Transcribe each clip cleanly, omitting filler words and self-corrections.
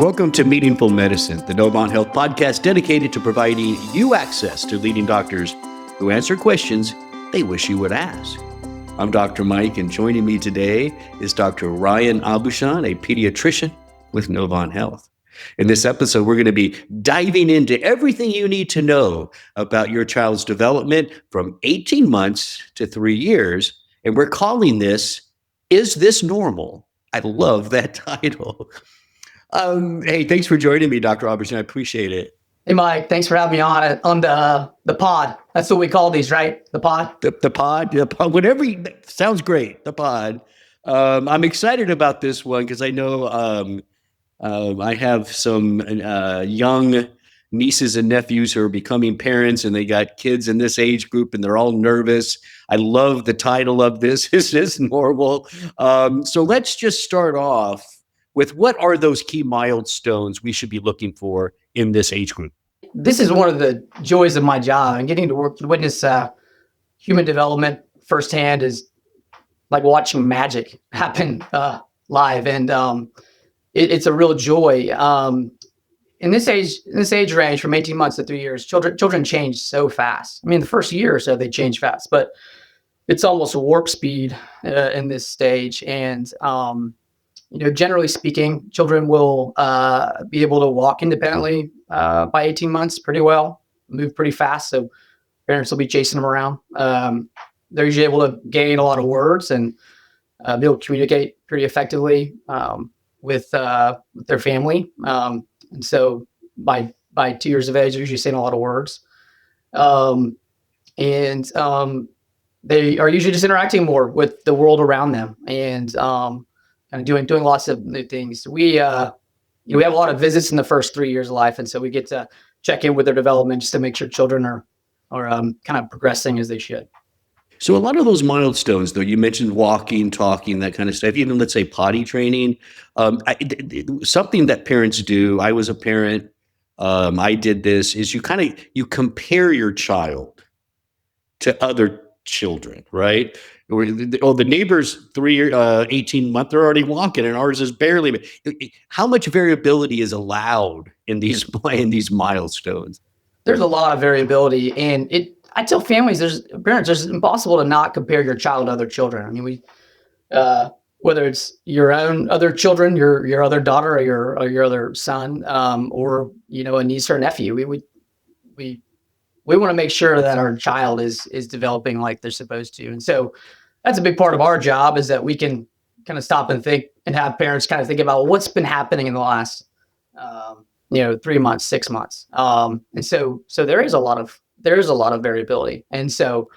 Welcome to Meaningful Medicine, the Novant Health podcast dedicated to providing you access to leading doctors who answer questions they wish you would ask. I'm Dr. Mike, and joining me today is Dr. Ryan Aubuchon, a pediatrician with Novant Health. In this episode, we're going to be diving into everything you need to know about your child's development from 18 months to 3 years, and we're calling this, Is This Normal? I love that title. Hey, thanks for joining me, Dr. Aubuchon. I appreciate it. Hey, Mike, thanks for having me on the pod. That's what we call these, right? The pod? The pod, whatever, sounds great, the pod. I'm excited about this one because I know I have some young nieces and nephews who are becoming parents, and they got kids in this age group, and they're all nervous. I love the title of this. Is this normal? So let's just start off with what are those key milestones we should be looking for in this age group? This is one of the joys of my job, and getting to witness human development firsthand is like watching magic happen live, and it's a real joy. In this age range, from 18 months to 3 years, children change so fast. I mean, the first year or so they change fast, but it's almost warp speed in this stage, and generally speaking, children will be able to walk independently by 18 months pretty well, move pretty fast. So parents will be chasing them around. They're usually able to gain a lot of words and be able to communicate pretty effectively with their family. And so by 2 years of age, they're usually saying a lot of words. They are usually just interacting more with the world around them, and doing lots of new things. We have a lot of visits in the first 3 years of life, and so we get to check in with their development just to make sure children are kind of progressing as they should. So a lot of those milestones, though, you mentioned walking, talking, that kind of stuff, even let's say potty training, something that parents do. I was a parent. I did this, is you compare your child to other children, right? The neighbor's 18 month, they're already walking, and ours is barely. How much variability is allowed in these milestones? There's a lot of variability, and I tell families, it's impossible to not compare your child to other children. I mean, whether it's your own other children, your other daughter, or your other son, or a niece or nephew, we want to make sure that our child is developing like they're supposed to, and so that's a big part of our job, is that we can kind of stop and think and have parents kind of think about what's been happening in the last 3 months, 6 months, and so there is a lot of variability, and so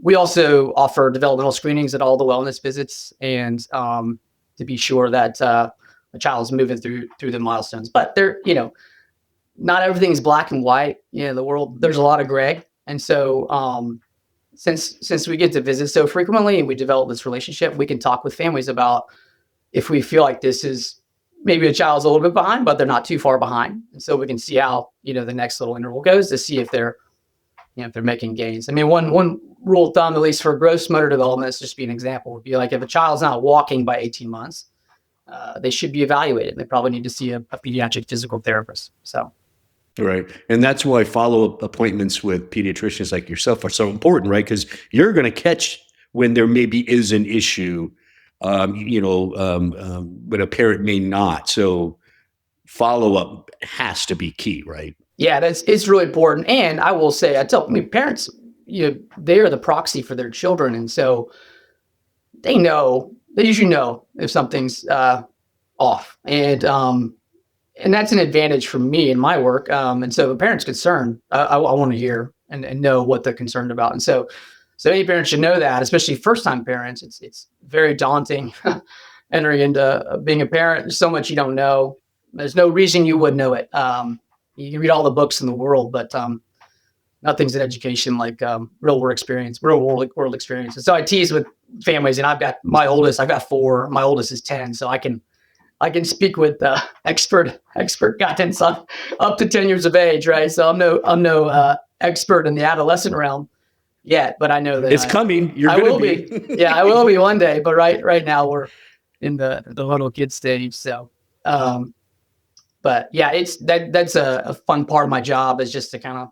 we also offer developmental screenings at all the wellness visits, and to be sure that a child is moving through the milestones. But not everything is black and white. The world, there's a lot of gray, and so since we get to visit so frequently and we develop this relationship, we can talk with families about if we feel like this is maybe a child's a little bit behind, but they're not too far behind. And so we can see how, the next little interval goes to see if they're making gains. I mean, one rule of thumb, at least for gross motor development, is just be an example, would be like if a child's not walking by 18 months, they should be evaluated. They probably need to see a pediatric physical therapist. So. Right. And that's why follow-up appointments with pediatricians like yourself are so important, right? Because you're going to catch when there maybe is an issue, but a parent may not. So follow-up has to be key, right? Yeah, it's really important. And I will say, parents, they are the proxy for their children. And so they usually know if something's off. And that's an advantage for me in my work. And so a parent's concerned, I want to hear and know what they're concerned about. And so any parents should know that, especially first-time parents. It's very daunting entering into being a parent. There's so much you don't know. There's no reason you would know it. You can read all the books in the world, but nothing's an education like real world experience. And so I tease with families, and I've got 4. My oldest is 10, so I can speak with expert guidance up to 10 years of age, right? So I'm no expert in the adolescent realm yet, but I know that it's coming. I will be. Yeah, I will be one day. But right now we're in the little kid stage. So But yeah, that's a fun part of my job, is just to kind of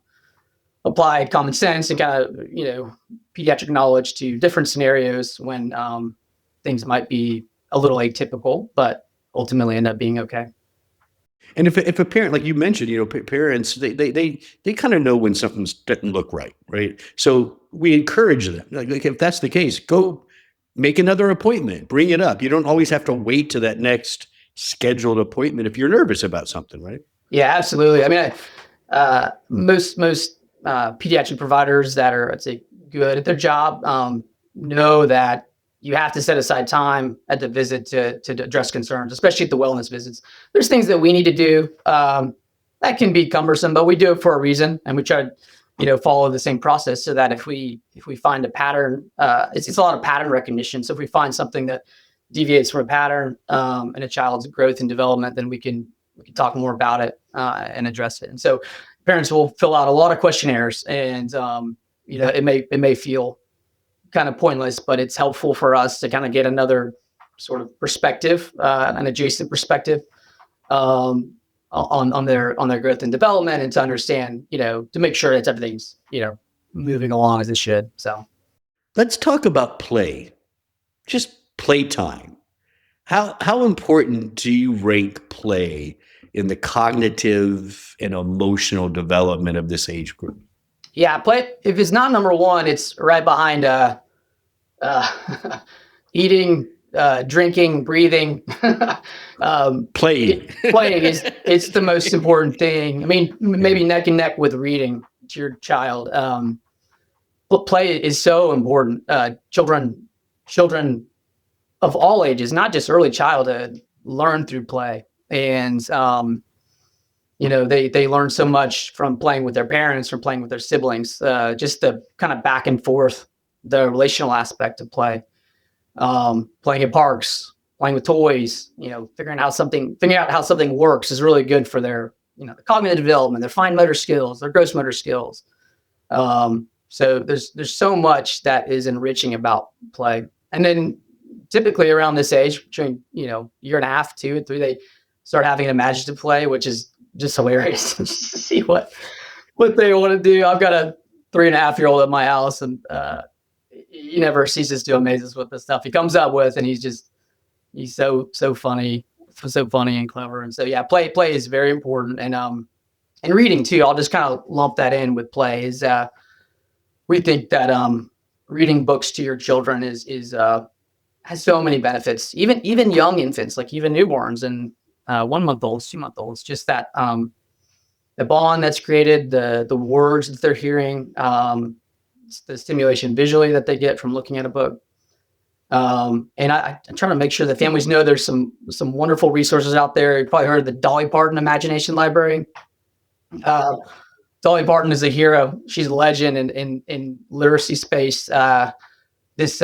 apply common sense and kind of, pediatric knowledge to different scenarios when things might be a little atypical, but ultimately end up being okay. And if a parent, like you mentioned, parents, they kind of know when something doesn't look right, right? So we encourage them. Like if that's the case, go make another appointment, bring it up. You don't always have to wait to that next scheduled appointment if you're nervous about something, right? Yeah, absolutely. I mean, most pediatric providers that are, let's say, good at their job know that you have to set aside time at the visit to address concerns, especially at the wellness visits. There's things that we need to do that can be cumbersome, but we do it for a reason, and we try to, follow the same process, so that if we find a pattern, it's a lot of pattern recognition. So if we find something that deviates from a pattern in a child's growth and development, then we can talk more about it and address it. And so parents will fill out a lot of questionnaires, and it may feel kind of pointless, but it's helpful for us to kind of get another sort of perspective, an adjacent perspective on their growth and development, and to understand, to make sure that everything's moving along as it should. So Let's talk about play, just playtime. How important do you rank play in the cognitive and emotional development of this age group? yeah, play, if it's not number one, it's right behind eating, drinking, breathing. Playing. Playing is, it's the most important thing. I mean, maybe neck and neck with reading to your child. But play is so important. Children of all ages, not just early childhood, learn through play. And they learn so much from playing with their parents, from playing with their siblings, just the kind of back and forth, the relational aspect of play, playing in parks, playing with toys, figuring out how something works is really good for their, the cognitive development, their fine motor skills, their gross motor skills. So there's so much that is enriching about play. And then typically around this age, between, year and a half, 2 and 3, they start having an imaginative play, which is just hilarious to see what they want to do. I've got a 3.5-year-old at my house, and he never ceases to amaze us with the stuff he comes up with. And he's so funny and clever. And so, yeah, play is very important. And reading too, I'll just kind of lump that in with play, is we think that reading books to your children has so many benefits. Even young infants, like even newborns and 1-month-olds, 2-month-olds, just that the bond that's created, the words that they're hearing, the stimulation visually that they get from looking at a book. And I'm trying to make sure that families know there's some wonderful resources out there. You probably heard of the Dolly Parton Imagination Library. Dolly Parton is a hero. She's a legend in literacy space. This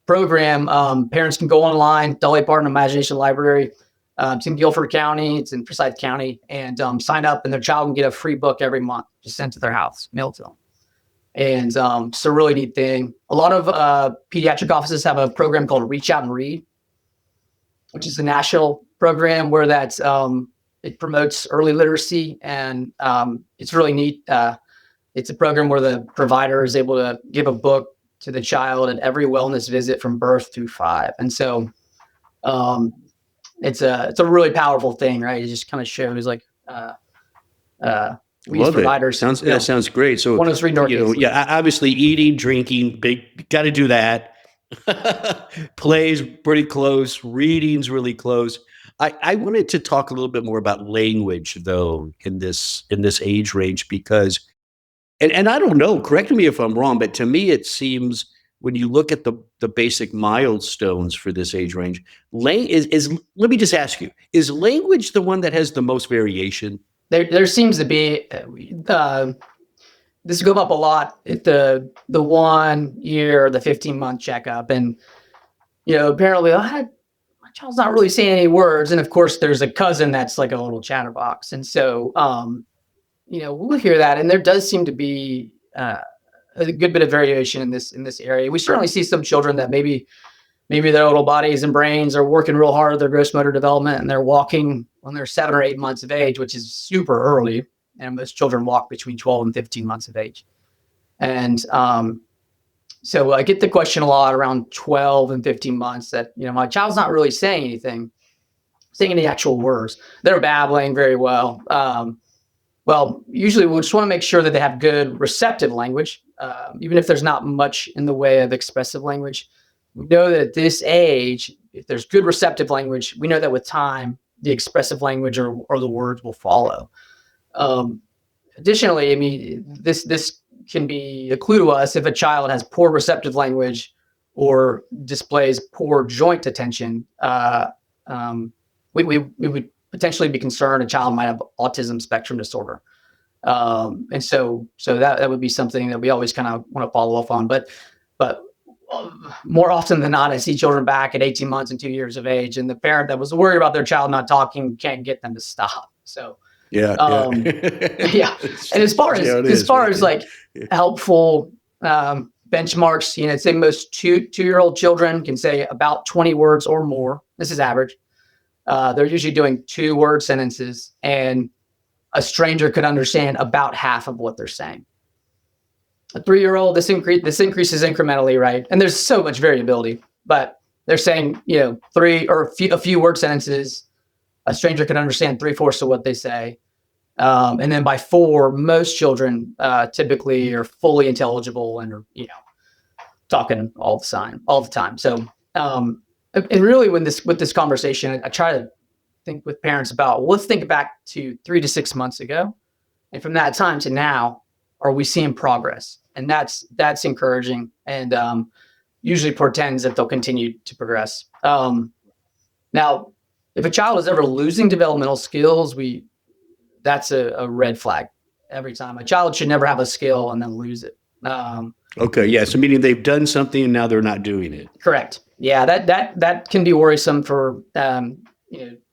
program, parents can go online, Dolly Parton Imagination Library. It's in Guilford County, it's in Forsyth County, and sign up, and their child can get a free book every month, just sent to their house, mailed to them. And it's a really neat thing. A lot of pediatric offices have a program called Reach Out and Read, which is a national program where it promotes early literacy, and it's really neat. It's a program where the provider is able to give a book to the child at every wellness visit from birth through 5. And so it's a really powerful thing, right? It just kind of shows like we as providers. That sounds great. So one of those read yeah, obviously eating, drinking, big, got to do that. Plays pretty close. Reading's really close. I wanted to talk a little bit more about language, though, in this age range, because, and I don't know, correct me if I'm wrong, but to me it seems, when you look at the basic milestones for this age range, let me just ask you, is language the one that has the most variation? There seems to be. This goes up a lot at the 1 year, the 15-month checkup, and apparently my child's not really saying any words. And of course, there's a cousin that's like a little chatterbox, and so we'll hear that, and there does seem to be a good bit of variation in this area. We certainly see some children that maybe maybe their little bodies and brains are working real hard, their gross motor development, and they're walking when they're 7 or 8 months of age, which is super early. And most children walk between 12 and 15 months of age. And so I get the question a lot around 12 and 15 months that, my child's not really saying anything, saying any actual words. They're babbling very well. Well, usually we just want to make sure that they have good receptive language, even if there's not much in the way of expressive language. We know that at this age, if there's good receptive language, we know that with time, the expressive language or the words will follow. Additionally, I mean, this can be a clue to us if a child has poor receptive language or displays poor joint attention. We would potentially be concerned a child might have autism spectrum disorder. And so that would be something that we always kind of want to follow up on. But more often than not, I see children back at 18 months and 2 years of age, and the parent that was worried about their child not talking can't get them to stop. So yeah. And as far as like helpful benchmarks, I'd say most two-year-old children can say about 20 words or more. This is average. They're usually doing 2-word sentences, and a stranger could understand about half of what they're saying. A 3-year-old, this increases incrementally, right? And there's so much variability, but they're saying, 3 or a few word sentences. A stranger can understand 3/4 of what they say. And then by 4, most children typically are fully intelligible and are, talking all the time. So, and really with this conversation, I try to think with parents about, let's think back to 3 to 6 months ago. And from that time to now, are we seeing progress? And that's encouraging and usually portends that they'll continue to progress. Now, if a child is ever losing developmental skills, that's a red flag every time. A child should never have a skill and then lose it. Okay, yeah. So meaning they've done something and now they're not doing it. Correct. Yeah, that can be worrisome for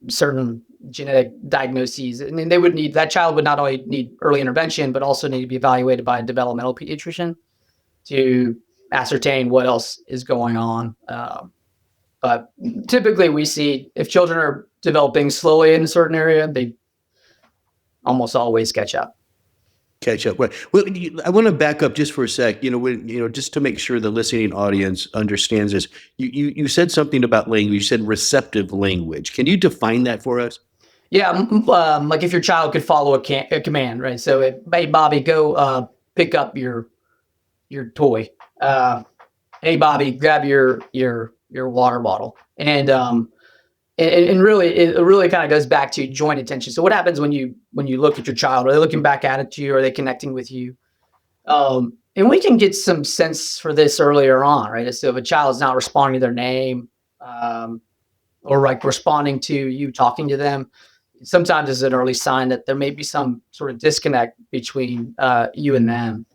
certain genetic diagnoses. I mean, that child would not only need early intervention, but also need to be evaluated by a developmental pediatrician to ascertain what else is going on. But typically we see if children are developing slowly in a certain area, they almost always catch up. Well, I want to back up just for a sec, just to make sure the listening audience understands this. You said something about language. You said receptive language. Can you define that for us? Yeah, like if your child could follow a command, right? So, hey, Bobby, go pick up your toy. Hey, Bobby, grab your water bottle. And really, it really kind of goes back to joint attention. So what happens when you look at your child? Are they looking back at you? Are they connecting with you? And we can get some sense for this earlier on, right? So if a child is not responding to their name, or like responding to you talking to them, sometimes it's an early sign that there may be some sort of disconnect between you and them.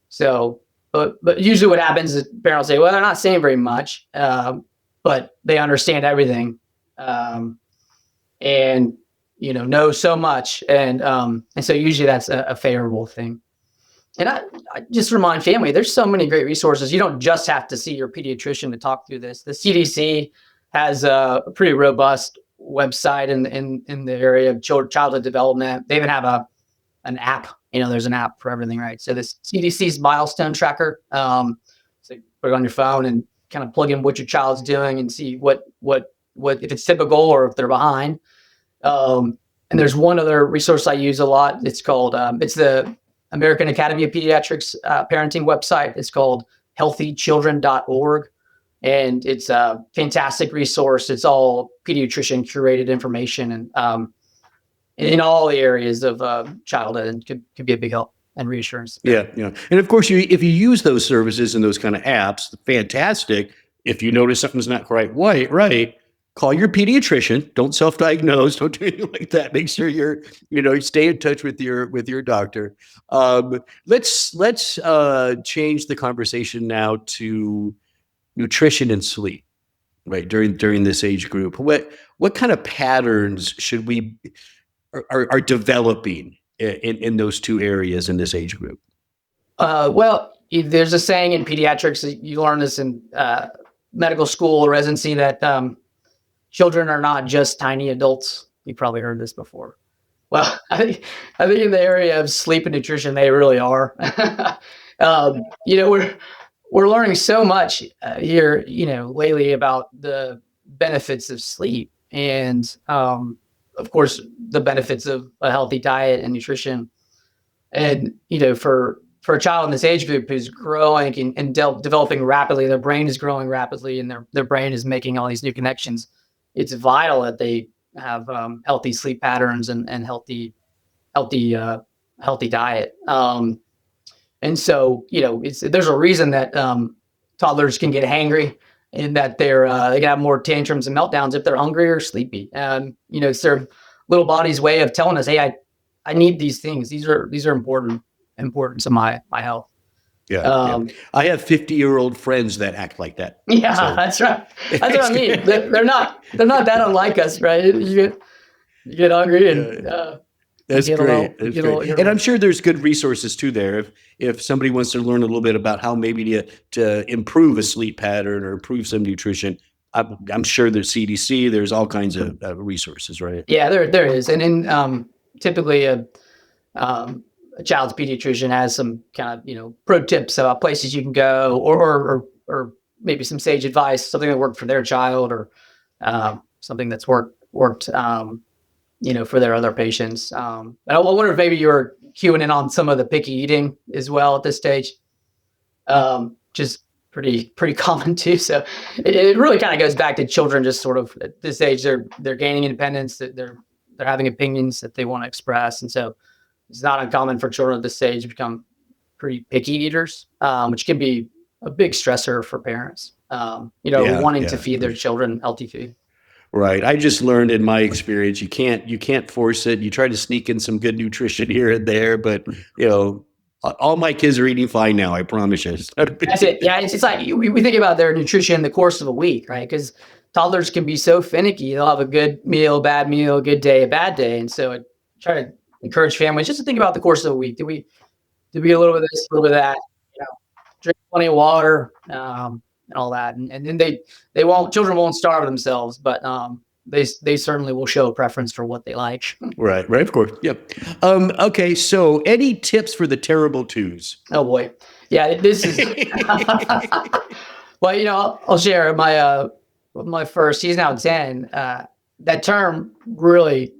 So, but usually what happens is parents say, well, they're not saying very much, but they understand everything. And know so much, and so usually that's a favorable thing. And I just remind family, there's so many great resources. You don't just have to see your pediatrician to talk through this. The CDC has a pretty robust website in the area of childhood development. They even have an app. There's an app for everything, right? So this CDC's milestone tracker. So you put it on your phone and kind of plug in what your child's doing and see what if it's typical or if they're behind. And there's one other resource I use a lot. It's called it's the American Academy of Pediatrics parenting website. It's called healthychildren.org. And it's a fantastic resource. It's all pediatrician curated information and in all the areas of childhood, and could be a big help and reassurance. Yeah. And of course, if you use those services and those kind of apps, fantastic. If you notice something's not quite right, call your pediatrician. Don't self-diagnose. Don't do anything like that. Make sure you stay in touch with your doctor. Let's change the conversation now to nutrition and sleep, right? During this age group, what kind of patterns are developing in those two areas in this age group? Well, there's a saying in pediatrics. You learn this in medical school or residency that children are not just tiny adults. You probably heard this before. Well, I think in the area of sleep and nutrition, they really are. We're learning so much here, lately about the benefits of sleep and, of course, the benefits of a healthy diet and nutrition. And for a child in this age group who's growing and developing rapidly, their brain is growing rapidly, and their brain is making all these new connections. It's vital that they have healthy sleep patterns and healthy diet. And so, there's a reason that toddlers can get hangry and that they can have more tantrums and meltdowns if they're hungry or sleepy. It's their little body's way of telling us, hey, I need these things. These are important to my health. Yeah. I have 50-year-old friends that act like that. Yeah, so. That's right. That's what I mean. They're not that unlike us, right? You get hungry and that's great. And I'm sure there's good resources too there. If somebody wants to learn a little bit about how maybe to improve a sleep pattern or improve some nutrition, I'm sure there's CDC. There's all kinds of resources, right? Yeah, there is, and typically a child's pediatrician has some kind of pro tips about places you can go, or maybe some sage advice, something that worked for their child, or something that's worked for their other patients. And I wonder if maybe you're cueing in on some of the picky eating as well at this stage. Just pretty common too. So it really kind of goes back to children just sort of at this age, they're gaining independence, that they're having opinions that they want to express. And so it's not uncommon for children at this stage to become pretty picky eaters, which can be a big stressor for parents, wanting to feed their children healthy food. Right. I just learned in my experience, you can't force it. You try to sneak in some good nutrition here and there, but all my kids are eating fine now. I promise you. That's it. Yeah. It's like we think about their nutrition in the course of a week, right? Because toddlers can be so finicky. They'll have a good meal, bad meal, good day, a bad day. And so I try to encourage families just to think about the course of a week. Did we get a little bit of this, a little bit of that? Drink plenty of water. And all that, and then children won't starve themselves, but they certainly will show a preference for what they like. Right, of course. Yep. Okay, so any tips for the terrible twos? Oh boy, yeah, this is. Well, I'll share my first. He's now 10. That term really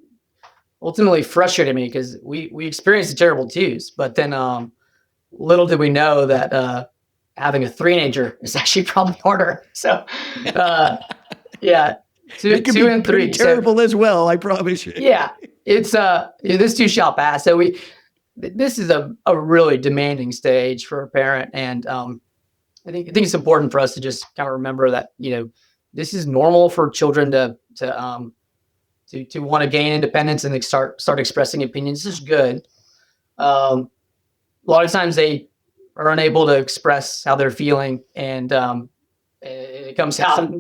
ultimately frustrated me because we experienced the terrible twos, but then little did we know that. Having a three-nager is actually probably harder. So, yeah, two and three. Terrible as well, I promise you. Yeah, it's this too shall pass. So this is a really demanding stage for a parent, and I think it's important for us to just kind of remember that this is normal for children to want to gain independence and start expressing opinions. This is good. A lot of times they are unable to express how they're feeling, and it comes out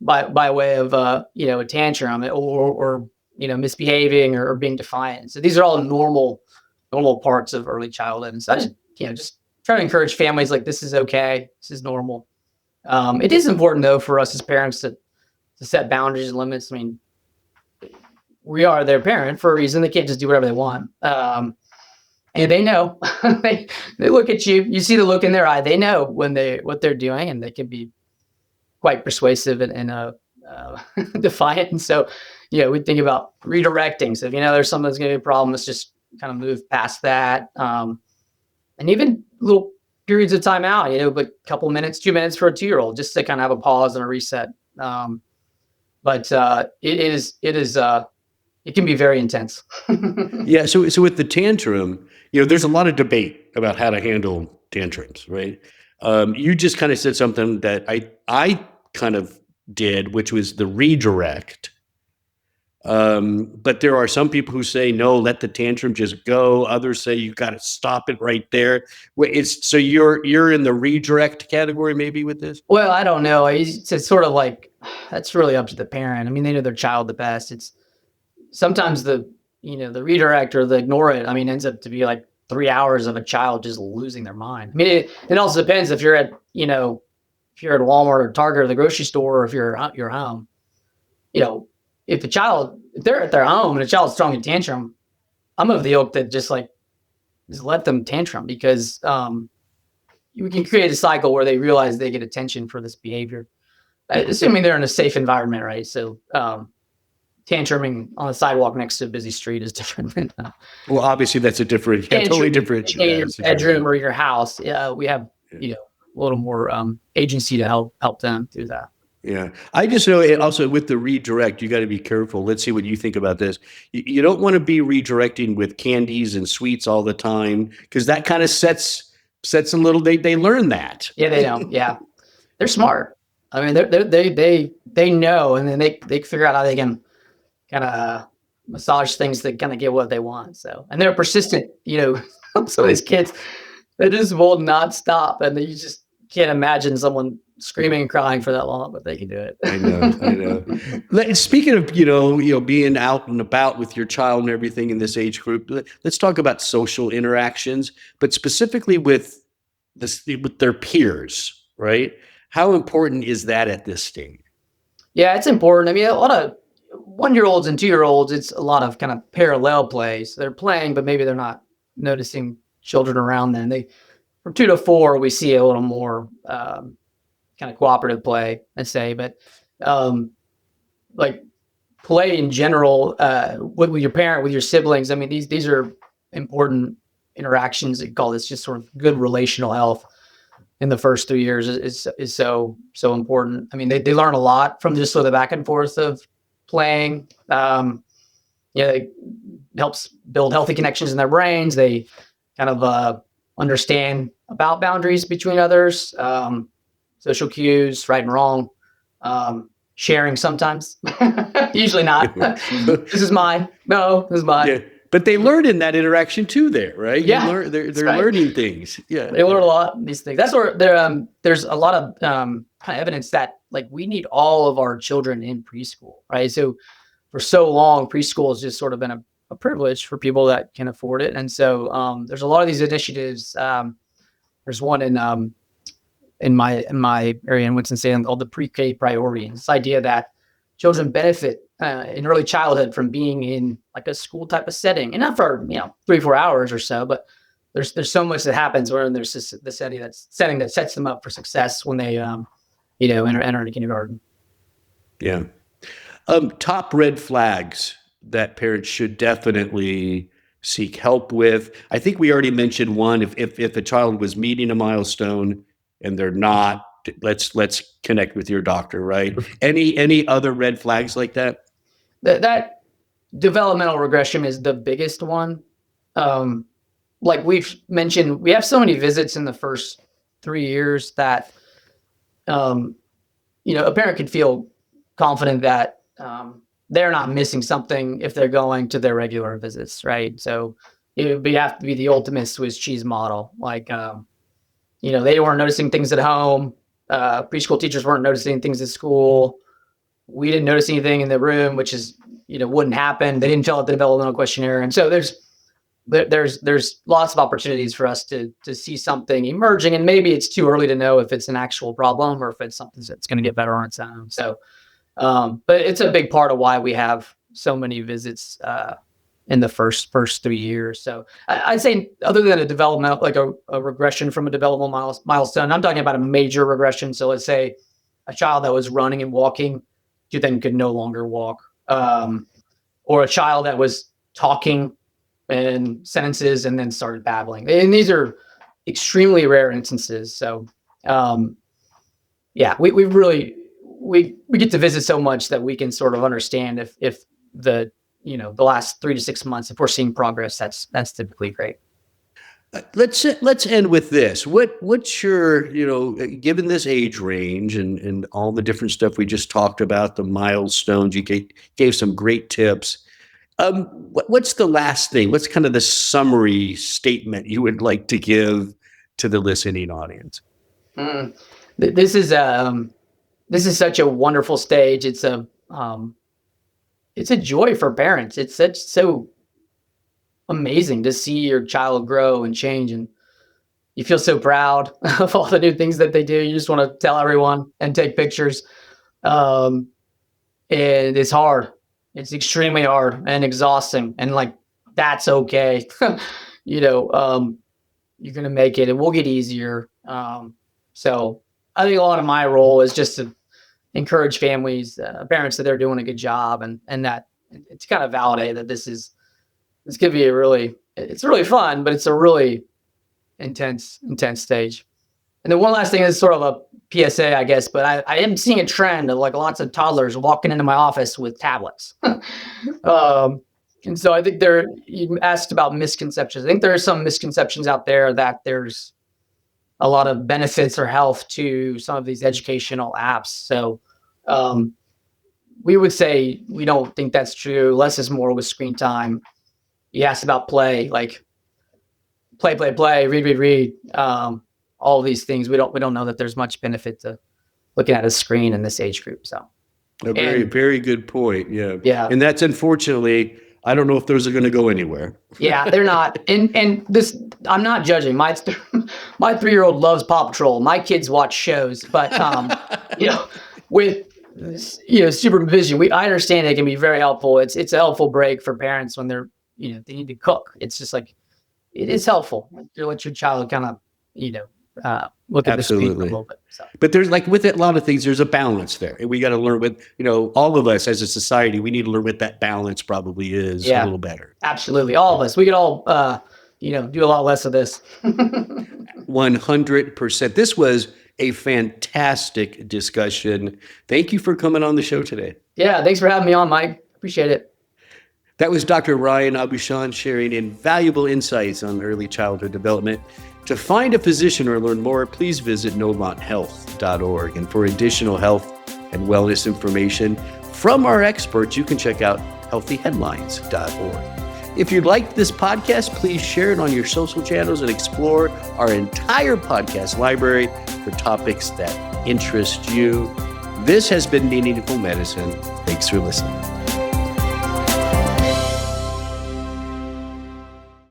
by way of a tantrum or misbehaving or being defiant. So these are all normal parts of early childhood. And so I just try to encourage families like this is okay, this is normal. It is important though for us as parents to set boundaries and limits. I mean, we are their parent for a reason. They can't just do whatever they want. And they know. they look at you. You see the look in their eye. They know what they're doing, and they can be quite persuasive and defiant. And so, we think about redirecting. So if there's something that's going to be a problem, let's just kind of move past that. And even little periods of time out. Like a couple minutes, 2 minutes for a 2-year-old, just to kind of have a pause and a reset. But it can be very intense. Yeah. So with the tantrum, there's a lot of debate about how to handle tantrums, right? You just kind of said something that I kind of did, which was the redirect. But there are some people who say, no, let the tantrum just go. Others say you got to stop it right there. So you're in the redirect category maybe with this? Well, I don't know. It's sort of like, that's really up to the parent. I mean, they know their child the best. It's sometimes the redirect or the ignore it, ends up to be like 3 hours of a child just losing their mind. I mean, it also depends if you're if you're at Walmart or Target or the grocery store, or if you're at your home, you know, if they're at their home and a child's throwing a tantrum, I'm of the ilk that just let them tantrum, because we can create a cycle where they realize they get attention for this behavior, assuming they're in a safe environment, right? So tantruming on the sidewalk next to a busy street is different than Well, obviously that's a different, totally different in your situation. bedroom or your house. We have Yeah. a little more agency to help them do that. Yeah. I just know it also with the redirect, you got to be careful. Let's see what you think about this. You don't want to be redirecting with candies and sweets all the time, because that kind of sets a little, they learn that. Yeah, they don't. Yeah, they're smart. I mean, they know, and then they figure out how they can kind of massage things to kind of get what they want. So, and they're persistent. Some of these kids, they just will not stop, and you just can't imagine someone screaming and crying for that long, but they can do it. I know. Speaking of, being out and about with your child and everything in this age group, let's talk about social interactions, but specifically with their peers, right? How important is that at this stage? Yeah, it's important. I mean, a lot of 1-year-olds and 2-year-olds, it's a lot of kind of parallel play. So they're playing, but maybe they're not noticing children around them. From 2 to 4, we see a little more kind of cooperative play, I'd say. But like play in general, with your parent, with your siblings, I mean, these are important interactions. They call this just sort of good relational health in the first 3 years is so important. I mean, they learn a lot from just sort of the back and forth of playing. It helps build healthy connections in their brains. They kind of understand about boundaries between others, social cues, right and wrong, sharing sometimes, usually not. This is mine. No, this is mine. Yeah. But they learn in that interaction too there, right? Yeah. They're learning things. Yeah. They learn a lot of these things. That's where there's a lot of kind of evidence that we need all of our children in preschool, right? So for so long, preschool has just sort of been a privilege for people that can afford it. And so there's a lot of these initiatives. There's one in my area in Winston-Salem called the Pre-K Priority. And this idea that children benefit in early childhood from being in a school type of setting, and not for 3-4 hours or so, but there's so much that happens when there's the setting that sets them up for success when they enter into kindergarten. Yeah. Top red flags that parents should definitely seek help with. I think we already mentioned one. If a child was meeting a milestone and they're not, let's connect with your doctor, right? Any other red flags like that? That developmental regression is the biggest one. Like we've mentioned, we have so many visits in the first 3 years that a parent could feel confident that they're not missing something if they're going to their regular visits, right? So it would have to be the ultimate Swiss cheese model. They weren't noticing things at home. Preschool teachers weren't noticing things at school. We didn't notice anything in the room, which is, wouldn't happen. They didn't fill out the developmental questionnaire. And so there's lots of opportunities for us to see something emerging. And maybe it's too early to know if it's an actual problem or if it's something that's going to get better on its own. So, but it's a big part of why we have so many visits in the first 3 years. So I'd say, other than a developmental, like a regression from a developmental milestone, I'm talking about a major regression. So let's say a child that was running and walking, you then could no longer walk, or a child that was talking in sentences and then started babbling. And these are extremely rare instances. So, we get to visit so much that we can sort of understand if the last 3 to 6 months, if we're seeing progress, that's typically great. Let's end with this. What's your, given this age range and all the different stuff we just talked about, the milestones, you gave some great tips. What's the last thing? What's kind of the summary statement you would like to give to the listening audience? This is such a wonderful stage. It's a joy for parents. It's so amazing to see your child grow and change. And you feel so proud of all the new things that they do. You just want to tell everyone and take pictures. And it's hard. It's extremely hard and exhausting. And like, that's okay. You're going to make it. It will get easier. So I think a lot of my role is just to encourage families, parents, that they're doing a good job, and that it's kind of validate that this could be it's really fun, but it's a really intense stage. And then one last thing is sort of a PSA, I guess, but I am seeing a trend of like lots of toddlers walking into my office with tablets. And so I think you asked about misconceptions. I think there are some misconceptions out there that there's a lot of benefits or health to some of these educational apps. So we would say we don't think that's true. Less is more with screen time. You asked about play, like play, read. All of these things. We don't know that there's much benefit to looking at a screen in this age group. So very good point. Yeah. Yeah. And that's, unfortunately, I don't know if those are going to go anywhere. Yeah, they're not. And this, I'm not judging. My 3-year-old loves Paw Patrol. My kids watch shows, but with supervision, I understand it can be very helpful. It's a helpful break for parents when they're they need to cook. It's just like, it is helpful to let your child kind of look at the screen a little bit. So. But there's like with a lot of things, there's a balance there. And we got to learn with, all of us as a society, we need to learn what that balance probably is a little better. Absolutely. All of us. We could all, do a lot less of this. 100%. This was a fantastic discussion. Thank you for coming on the show today. Yeah. Thanks for having me on, Mike. Appreciate it. That was Dr. Ryan Aubuchon sharing invaluable insights on early childhood development. To find a physician or learn more, please visit NovantHealth.org. And for additional health and wellness information from our experts, you can check out HealthyHeadlines.org. If you liked this podcast, please share it on your social channels and explore our entire podcast library for topics that interest you. This has been Meaningful Medicine. Thanks for listening.